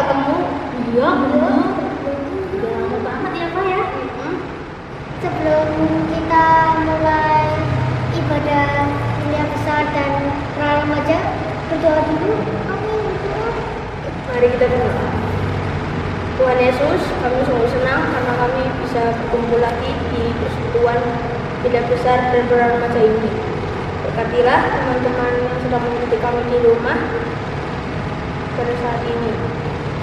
ketemu. Iya, bener. Udah lama banget ya Pak ya. Sebelum kita mulai ibadah kuliah besar dan remaja, berdoa dulu. Kami berdoa. Mari kita berdoa. Tuhan Yesus, kami sungguh senang karena kami bisa berkumpul lagi di persekutuan Kuliah Besar dan Remaja ini. Berkatilah teman-teman yang sedang mengikuti kami di rumah pada saat ini.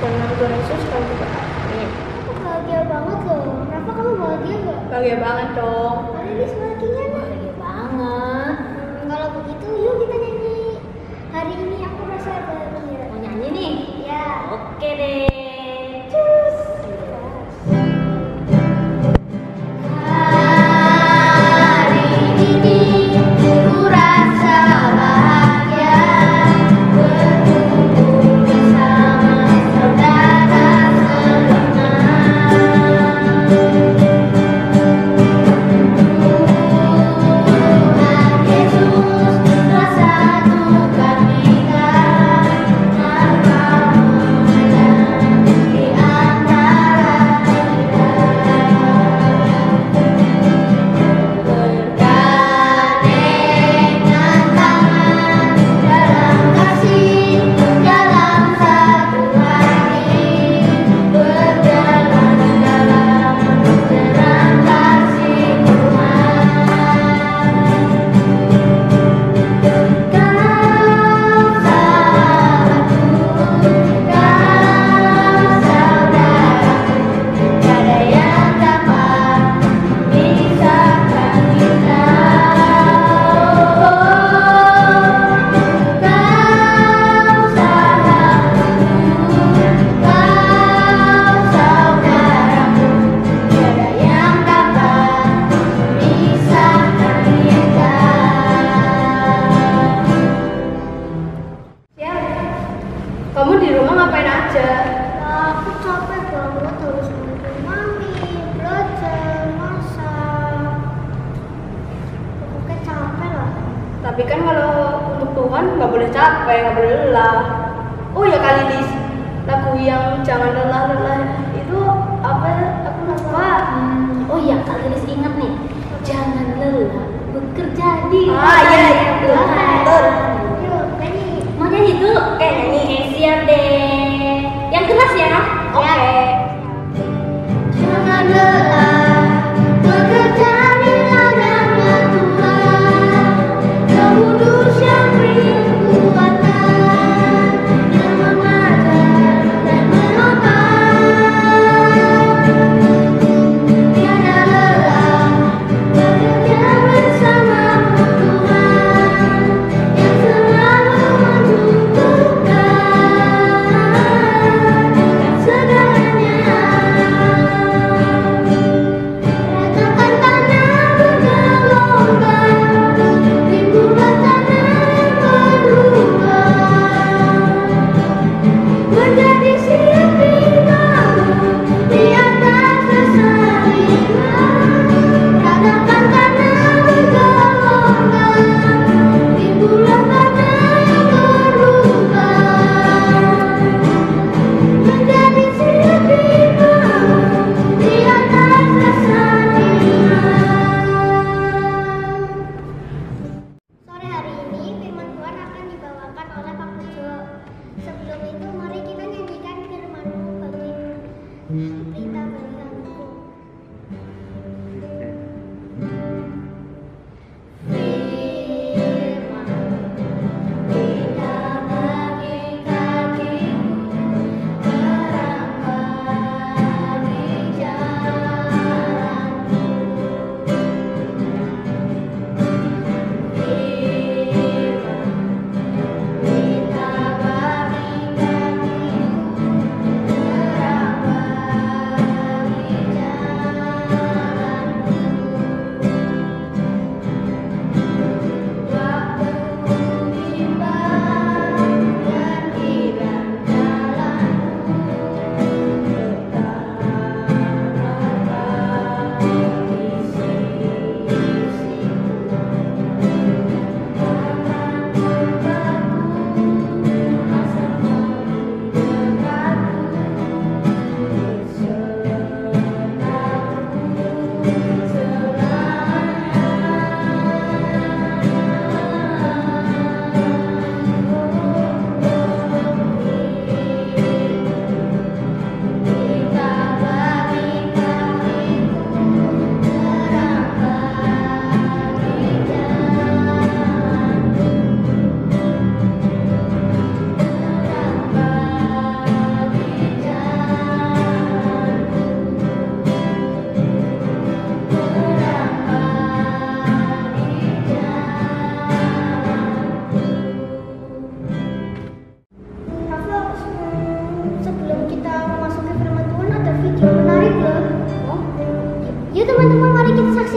Dan nama Tuhan Yesus kami berdoa. Amin. Aku bahagia banget loh. Rafa, kamu bahagia nggak? Bahagia banget dong. Lilis bahagia nggak? Bahagia banget. Kalau begitu, yuk kita nyanyi. Hari ini aku rasa bahagia. Mau nyanyi nih? Ya. Oke deh. Cus. Hari ini ku rasa bahagia berkumpul bersama saudara seiman. Tuhan Yesus telah satukan kita, tanpa memandang di antara kita. Bergandengan tangan dalam kasih, dalam satu hati, berjalan dalam terang kasih Tuhan. Kau sahabatku, kau saudaraku, tiada yang dapat memisahkan kita. Kau sahabatku, kau saudaraku, tiada yang dapat memisahkan kita. Ya, kamu di rumah ngapain aja? Aku capek banget harus bantu mami, belajar, masak. Pokoknya capek lah. Tapi kan kalau untuk Tuhan nggak boleh capek, nggak boleh lelah. Oh ya kali Lis, lagu yang jangan lelah-lelah itu apa? Aku lupa. Oh iya, Kak Lilis ingat nih. Jangan lelah bekerja di Iya, Tuhan. betul. Yuk, nyanyi. Mau nyanyi dulu? Nyanyi. Siap deh. Yang keras ya? Oke. Jangan lelah bekerja di ladangnya Tuhan. Kau kudus yang beri kekuatan, yang mengajar dan menopang. Tiada lelah bekerja bersamamu Tuhan, yang selalu menunjukkan segala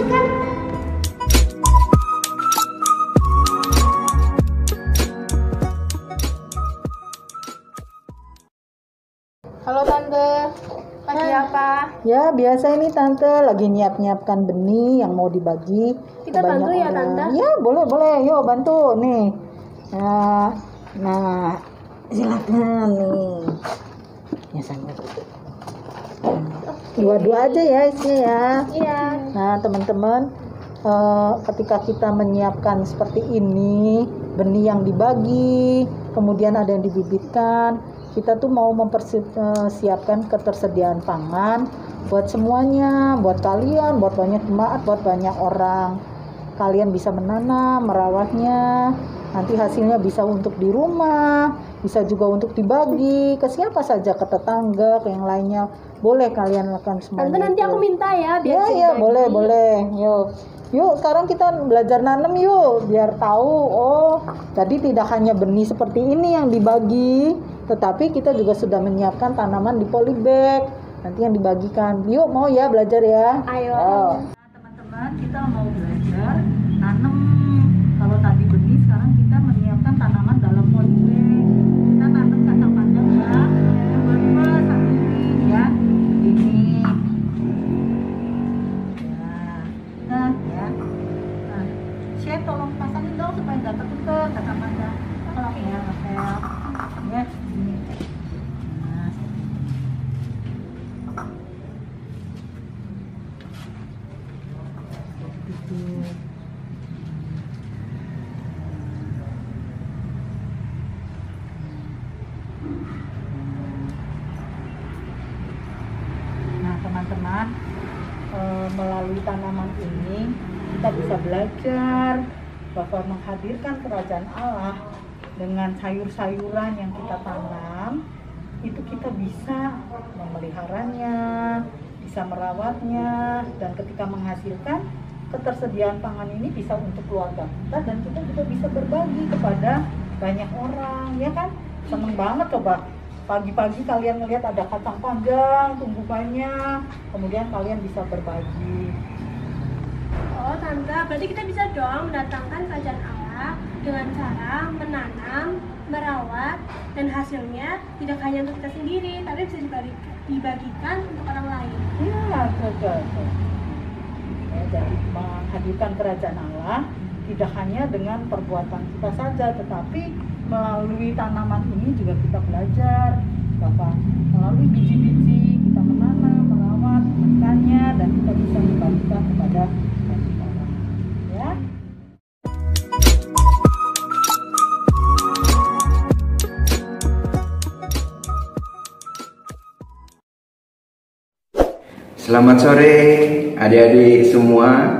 saksikan. Halo Tante, lagi apa? Ya, biasa ini Tante lagi nyiapkan benih yang mau dibagi. Kita ke banyak bantu ya, orang. Tante? Ya, boleh. Yuk bantu nih. Nah, silakan nih. Ya sangat. Dua-dua aja ya isinya ya. Iya. Nah, teman-teman, ketika kita menyiapkan seperti ini, benih yang dibagi, kemudian ada yang dibibitkan, kita tuh mau mempersiapkan ketersediaan pangan buat semuanya, buat kalian, buat banyak jemaat, buat banyak orang. Kalian bisa menanam, merawatnya, nanti hasilnya bisa untuk di rumah, bisa juga untuk dibagi ke siapa saja, ke tetangga, ke yang lainnya. Boleh kalian lakukan semuanya. Tante, nanti itu. aku minta ya biar Ya, saya ya, bagi. boleh. Yuk, sekarang kita belajar nanam yuk, biar tahu. Oh, jadi tidak hanya benih seperti ini yang dibagi, tetapi kita juga sudah menyiapkan tanaman di polybag. Nanti yang dibagikan. Yuk, mau ya belajar ya? Ayo. Teman-teman, kita mau belajar tanam. Kalau tadi benih, sekarang kita menyiapkan tanaman dalam polybag. Kita tanam kacang panjang ya. Satu ini ya. Ini. Nah, ya. Nah, Chef tolong pasangin dong supaya nggak tertutup kacang panjang. Tolong ya, Rafael. Ya, ini. Nah, gitu. Nah, teman-teman, melalui tanaman ini kita bisa belajar bahwa menghadirkan kerajaan Allah dengan sayur-sayuran yang kita tanam, itu kita bisa memeliharanya, bisa merawatnya, dan ketika menghasilkan ketersediaan pangan ini bisa untuk keluarga kita, dan kita juga bisa berbagi kepada banyak orang, ya kan? Seneng banget coba pagi-pagi kalian ngelihat ada kacang panjang tumbuh banyak, kemudian kalian bisa berbagi. Oh Tante, berarti kita bisa dong mendatangkan kerajaan Allah dengan cara menanam, merawat, dan hasilnya tidak hanya untuk kita sendiri, tapi bisa dibagikan untuk orang lain. Ya, betul. Ya, jadi menghadirkan kerajaan Allah tidak hanya dengan perbuatan kita saja, tetapi melalui tanaman ini juga kita belajar bahwa melalui biji-biji kita menanam, merawat, memakannya, dan kita bisa membagikan kepada banyak orang. Ya. Selamat sore adik-adik semua.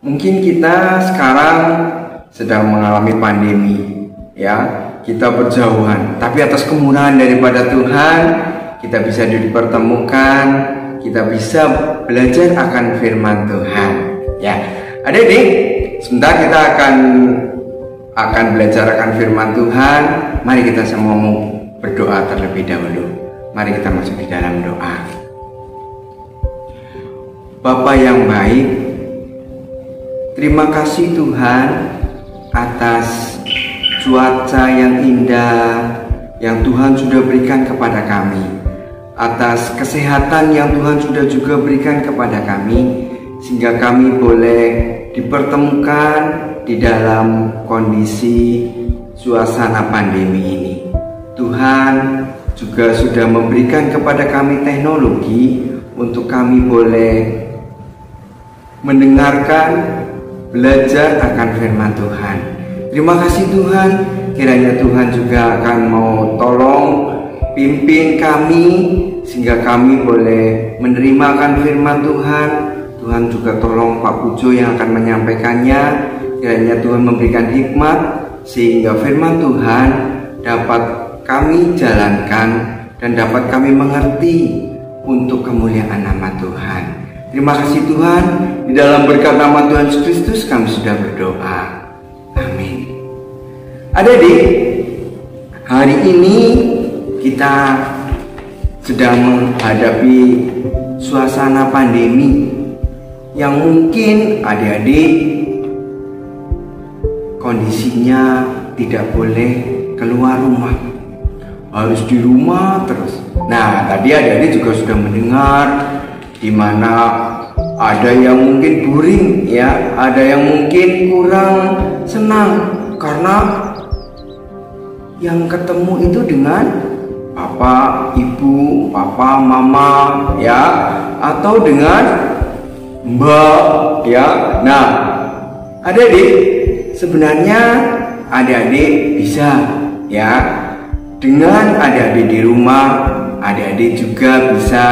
Mungkin kita sekarang sedang mengalami pandemi, ya. Kita berjauhan, tapi atas kemurahan daripada Tuhan kita bisa dipertemukan, kita bisa belajar akan firman Tuhan, ya. Adik-adik, sebentar kita akan belajar akan firman Tuhan. Mari kita semua berdoa terlebih dahulu. Mari kita masuk di dalam doa. Bapa yang baik, terima kasih Tuhan atas cuaca yang indah yang Tuhan sudah berikan kepada kami, atas kesehatan yang Tuhan sudah juga berikan kepada kami, sehingga kami boleh dipertemukan di dalam kondisi suasana pandemi ini. Tuhan juga sudah memberikan kepada kami teknologi untuk kami boleh mendengarkan, belajar akan firman Tuhan. Terima kasih Tuhan, kiranya Tuhan juga akan mau tolong pimpin kami sehingga kami boleh menerima akan firman Tuhan. Tuhan juga tolong Pak Pujo yang akan menyampaikannya, kiranya Tuhan memberikan hikmat sehingga firman Tuhan dapat kami jalankan dan dapat kami mengerti untuk kemuliaan nama Tuhan. Terima kasih Tuhan, di dalam berkat nama Tuhan Yesus Kristus kami sudah berdoa. Amin. Adik-adik, hari ini kita sedang menghadapi suasana pandemi yang mungkin adik-adik kondisinya tidak boleh keluar rumah, harus di rumah terus. Nah, tadi adik-adik juga sudah mendengar di mana ada yang mungkin boring ya, ada yang mungkin kurang senang karena yang ketemu itu dengan papa, ibu, papa, mama ya, atau dengan mbak ya. Nah, adik-adik sebenarnya adik-adik bisa ya, dengan adik-adik di rumah, adik-adik juga bisa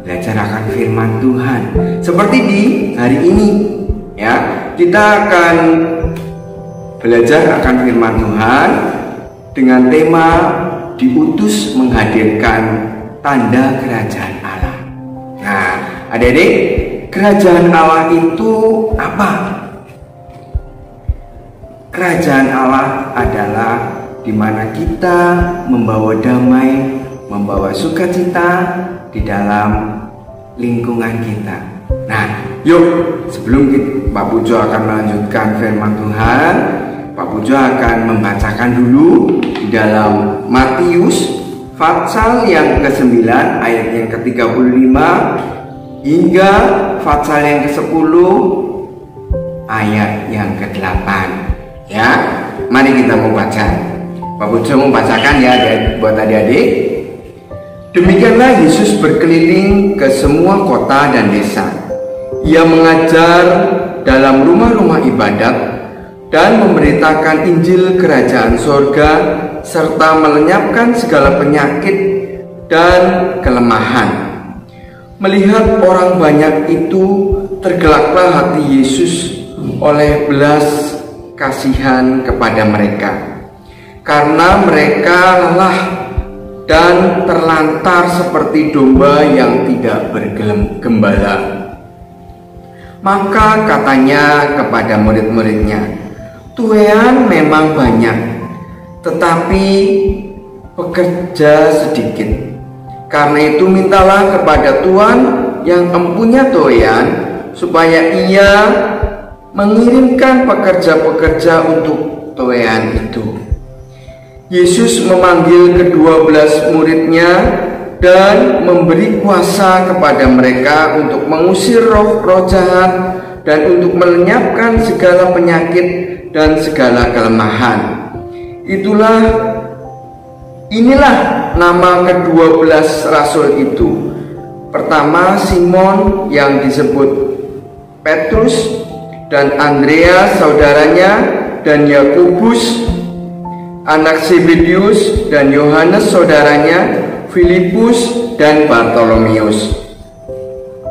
belajar akan firman Tuhan. Seperti di hari ini ya, kita akan belajar akan firman Tuhan dengan tema diutus menghadirkan tanda kerajaan Allah. Nah, adik-adik, kerajaan Allah itu apa? Kerajaan Allah adalah di mana kita membawa damai, membawa sukacita di dalam lingkungan kita. Nah, yuk sebelum Pak Pujo akan melanjutkan firman Tuhan, Pak Pujo akan membacakan dulu di dalam Matius pasal yang ke-9 ayat yang ke-35 hingga pasal yang ke-10 ayat yang ke-8 ya. Mari kita membaca. Pak Pujo membacakan ya buat adik-adik. Demikianlah Yesus berkeliling ke semua kota dan desa. Ia mengajar dalam rumah-rumah ibadat dan memberitakan Injil kerajaan sorga serta melenyapkan segala penyakit dan kelemahan. Melihat orang banyak itu, tergelaklah hati Yesus oleh belas kasihan kepada mereka, karena mereka lelah dan terlantar seperti domba yang tidak bergembala. Maka katanya kepada murid-muridnya, tuaian memang banyak, tetapi pekerja sedikit. Karena itu mintalah kepada Tuhan yang empunya tuaian, supaya ia mengirimkan pekerja-pekerja untuk tuaian itu. Yesus memanggil ke-12 muridnya dan memberi kuasa kepada mereka untuk mengusir roh-roh jahat dan untuk melenyapkan segala penyakit dan segala kelemahan. Inilah nama ke-12 rasul itu. Pertama, Simon yang disebut Petrus, dan Andreas saudaranya, dan Yakobus anak Zebedeus, dan Yohanes saudaranya, Filipus dan Bartolomeus,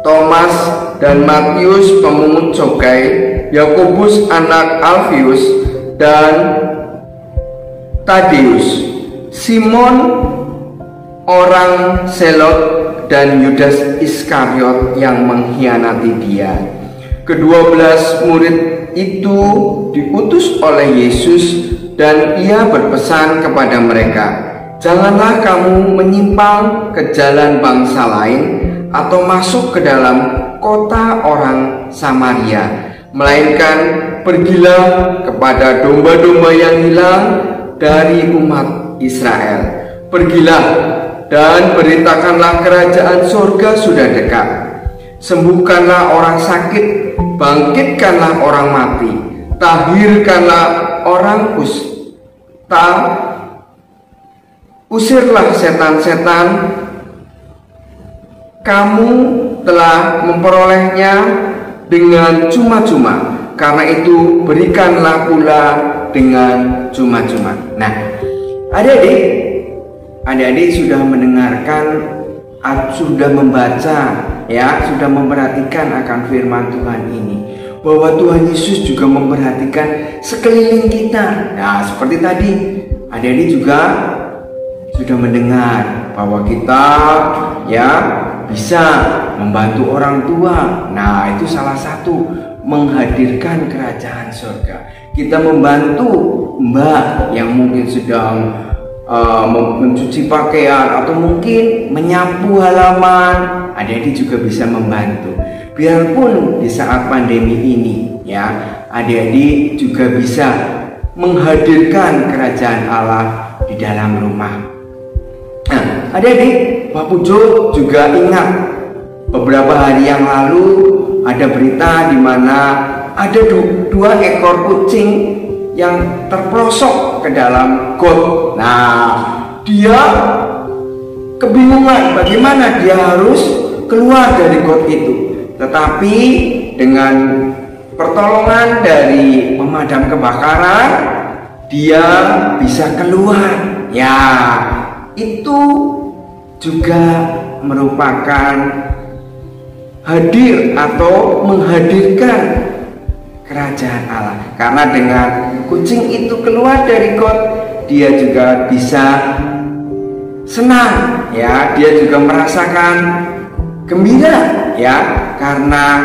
Thomas dan Matius pemungut cukai, Yakobus anak Alfius dan Tadeus, Simon orang Selot, dan Yudas Iskariot yang mengkhianati dia. Ke-12 murid itu diutus oleh Yesus dan ia berpesan kepada mereka, janganlah kamu menyimpang ke jalan bangsa lain atau masuk ke dalam kota orang Samaria, melainkan pergilah kepada domba-domba yang hilang dari umat Israel. Pergilah dan beritakanlah kerajaan surga sudah dekat. Sembuhkanlah orang sakit, bangkitkanlah orang mati, tahirkanlah orang kusta, usirlah setan-setan. Kamu telah memperolehnya dengan cuma-cuma, karena itu berikanlah pula dengan cuma-cuma. Nah, adik-adik sudah mendengarkan, sudah membaca ya, sudah memperhatikan akan firman Tuhan ini, bahwa Tuhan Yesus juga memperhatikan sekeliling kita. Nah, seperti tadi adik-adik juga sudah mendengar bahwa kita ya bisa membantu orang tua. Nah, itu salah satu menghadirkan kerajaan surga. Kita membantu mbak yang mungkin sedang mencuci pakaian atau mungkin menyapu halaman. Adik-adik juga bisa membantu. biarpun di saat pandemi ini ya, adik-adik juga bisa menghadirkan kerajaan Allah di dalam rumah. Nah, adik-adik, Pak Pujo juga ingat beberapa hari yang lalu ada berita di mana ada dua ekor kucing yang terperosok ke dalam got. Nah, dia kebingungan bagaimana dia harus keluar dari got itu. Tetapi dengan pertolongan dari pemadam kebakaran, dia bisa keluar. Ya, itu juga merupakan hadir atau menghadirkan kerajaan Allah. Karena dengan kucing itu keluar dari got, dia juga bisa senang, ya, dia juga merasakan gembira, ya, karena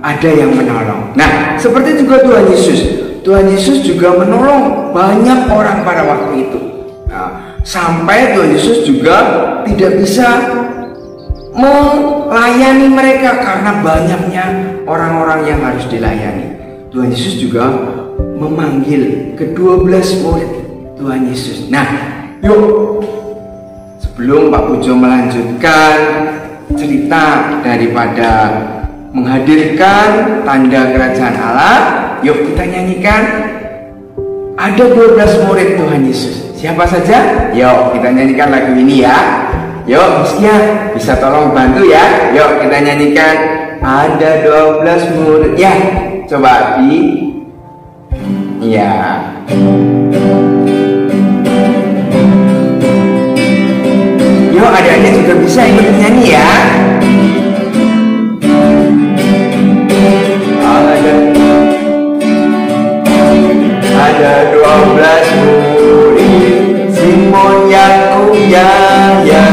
ada yang menolong. Nah, seperti juga Tuhan Yesus. Tuhan Yesus juga menolong banyak orang pada waktu itu. Nah, sampai Tuhan Yesus juga tidak bisa melayani mereka karena banyaknya orang-orang yang harus dilayani. Tuhan Yesus juga memanggil ke-12 murid Tuhan Yesus. Nah, yuk, sebelum Pak Pujo melanjutkan cerita daripada menghadirkan tanda kerajaan Allah, yuk kita nyanyikan. Ada 12 murid Tuhan Yesus. Siapa saja? Yuk kita nyanyikan lagu ini ya. Yuk, musiknya bisa tolong bantu ya. Yuk kita nyanyikan. Ada 12 murid. Ya, coba ya. Yuk adik-adik juga bisa ikut nyanyi ya. Ada 12 murid, Simon, Yakub, Yahya,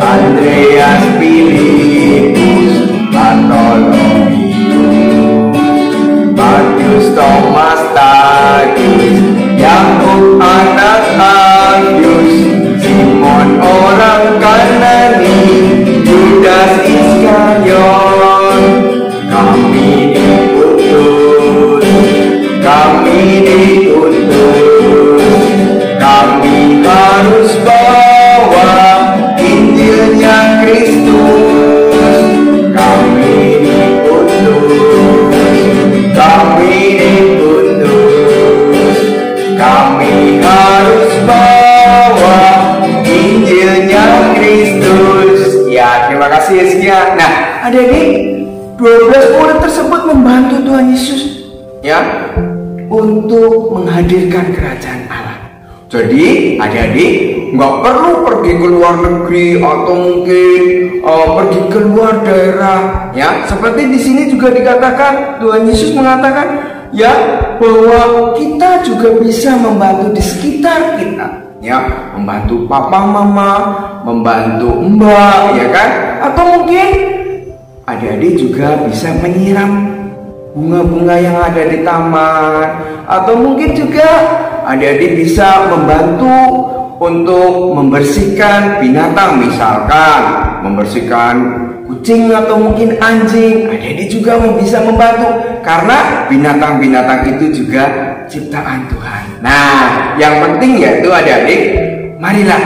Andreas, Filipus, Bartolomeus, Matius, Thomas, Tadius, Yakub anak Alfius, Simon orang Kanani, Judas Iskariot. Kami diutus, kami harus bawa Injilnya Kristus. Kami diutus, kami harus bawa Injilnya Kristus. Ya, terima kasih Yesus. Nah, adik-adik, 12 murid tersebut membantu Tuhan Yesus, ya, untuk menghadirkan kerajaan Allah. Jadi adik-adik nggak perlu pergi ke luar negeri atau mungkin pergi ke luar daerah, ya. Seperti di sini juga dikatakan, Tuhan Yesus mengatakan, ya, bahwa kita juga bisa membantu di sekitar kita, ya, membantu papa mama, membantu mbak, ya kan, atau mungkin adik-adik juga bisa menyiram bunga-bunga yang ada di taman, atau mungkin juga adik-adik bisa membantu untuk membersihkan binatang, misalkan membersihkan kucing atau mungkin anjing. Adik-adik juga bisa membantu karena binatang-binatang itu juga ciptaan Tuhan. Nah, yang penting yaitu adik-adik, marilah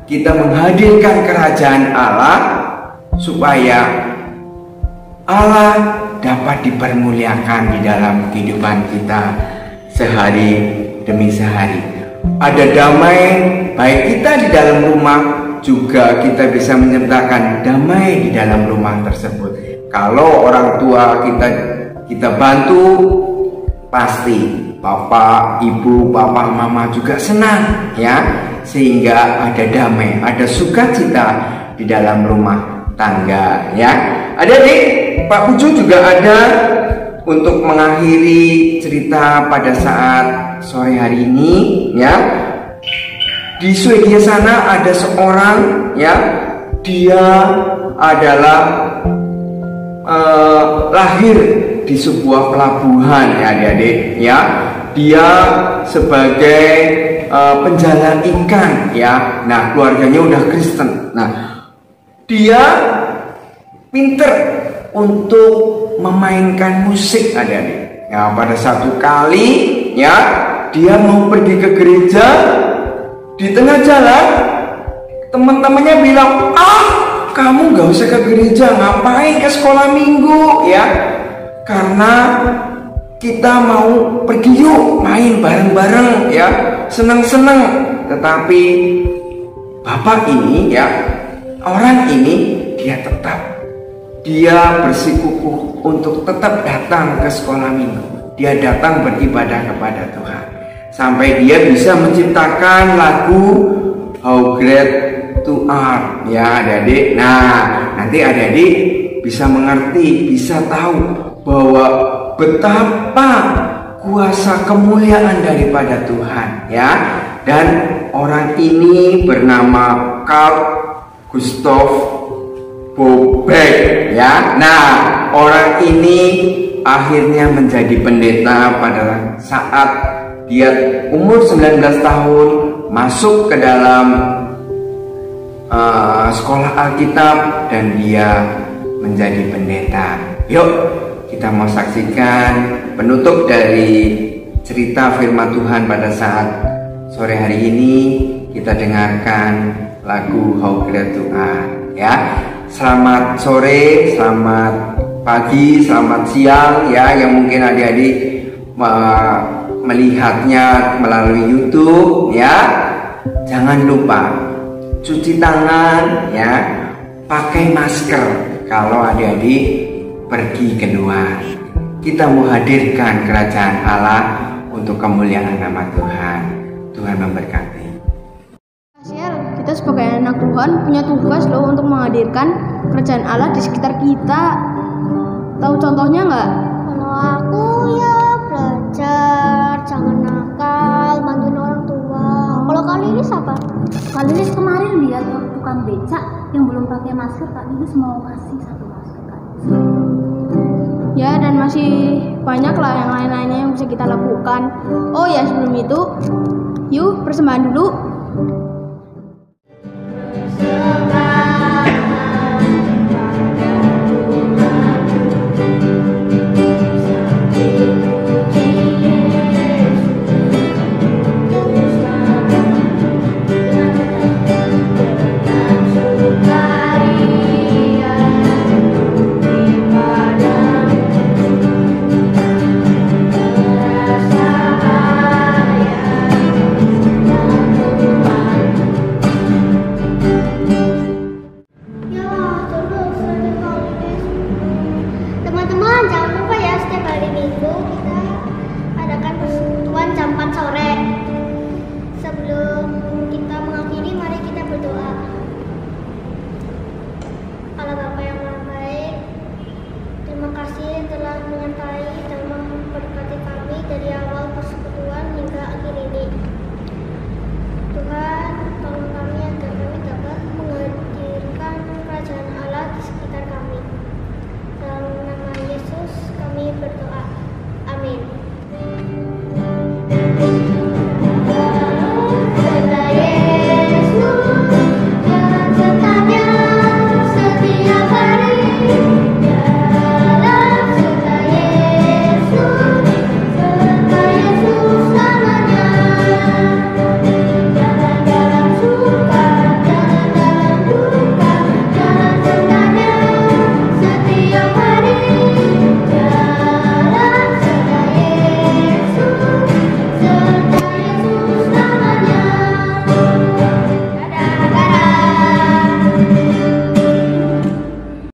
kita menghadirkan kerajaan Allah supaya Allah dapat dipermuliakan di dalam kehidupan kita sehari demi sehari. Ada damai, baik kita di dalam rumah juga kita bisa menyertakan damai di dalam rumah tersebut. Kalau orang tua kita bantu, pasti papa, ibu, papa, mama juga senang, ya, sehingga ada damai, ada sukacita di dalam rumah tangga, ya. Adik-adik, Pak Pujo juga ada untuk mengakhiri cerita pada saat sore hari ini, ya. Di Swedia sana ada seorang, ya, dia adalah lahir di sebuah pelabuhan, ya adik-adik, ya. Dia sebagai penjala ikan, ya. Nah, keluarganya udah Kristen. Nah, dia pinter untuk memainkan musik adik-adik. Ya, pada satu kali ya dia mau pergi ke gereja, di tengah jalan teman-temannya bilang, kamu gak usah ke gereja, ngapain ke sekolah minggu ya, karena kita mau pergi yuk main bareng-bareng ya, seneng-seneng. Tetapi bapak ini ya, orang ini dia bersikukuh untuk tetap datang ke sekolah minggu. Dia datang beribadah kepada Tuhan sampai dia bisa menciptakan lagu How Great to Art ya adik-adik. Nah, nanti adik-adik bisa mengerti, bisa tahu bahwa betapa kuasa kemuliaan daripada Tuhan ya. Dan orang ini bernama Carl Gustav Bobeck ya. Nah, orang ini akhirnya menjadi pendeta pada saat dia umur 19 tahun, masuk ke dalam sekolah Alkitab dan dia menjadi pendeta. Yuk kita mau saksikan penutup dari cerita firman Tuhan pada saat sore hari ini. Kita dengarkan lagu How Great to Art ya. Selamat sore, selamat pagi, selamat siang ya, yang mungkin adik-adik melihatnya melalui YouTube ya. Jangan lupa cuci tangan ya, pakai masker kalau adik-adik pergi keluar. Kita mau hadirkan kerajaan Allah untuk kemuliaan nama Tuhan. Tuhan memberkati. Kita sebagai anak Tuhan punya tugas loh untuk menghadirkan kerajaan Allah di sekitar kita. Tahu contohnya nggak? Kalau aku ya belajar, jangan nakal, bantuin orang tua. Kalau kali ini siapa? Kali ini kemarin lihat tukang becak yang belum pakai masker, Kak Lilis mau kasih satu masker, Kak. Ya, dan masih banyak lah yang lain-lainnya yang bisa kita lakukan. Oh ya, sebelum itu, yuk persembahan dulu.